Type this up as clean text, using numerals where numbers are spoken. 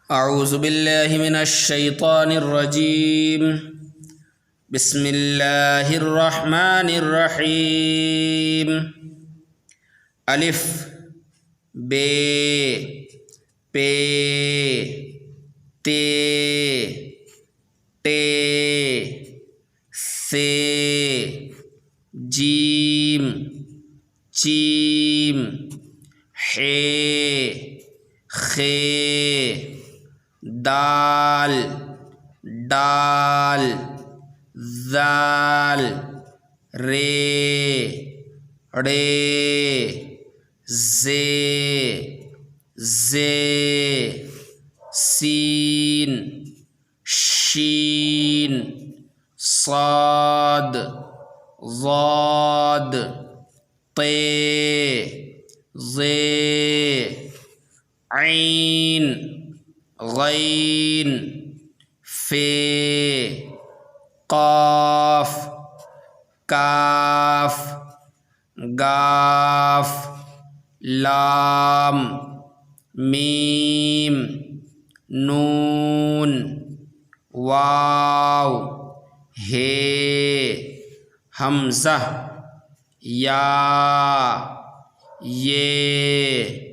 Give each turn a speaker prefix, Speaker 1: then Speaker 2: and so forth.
Speaker 1: अऊज़ु बिल्लाहि मिनश शैतानिर रजीम। बिस्मिल्लाहिर रहमानिर रहीम। अलिफ बे पे ते टे से जीम चीम हे खे दाल डाल ज़ाल रे रे जे सीन शीन साद ज़ाद ते ज़े ऐन गैन फे क़ाफ काफ गाफ लाम मीम नून वाव हे हमज़ा या ये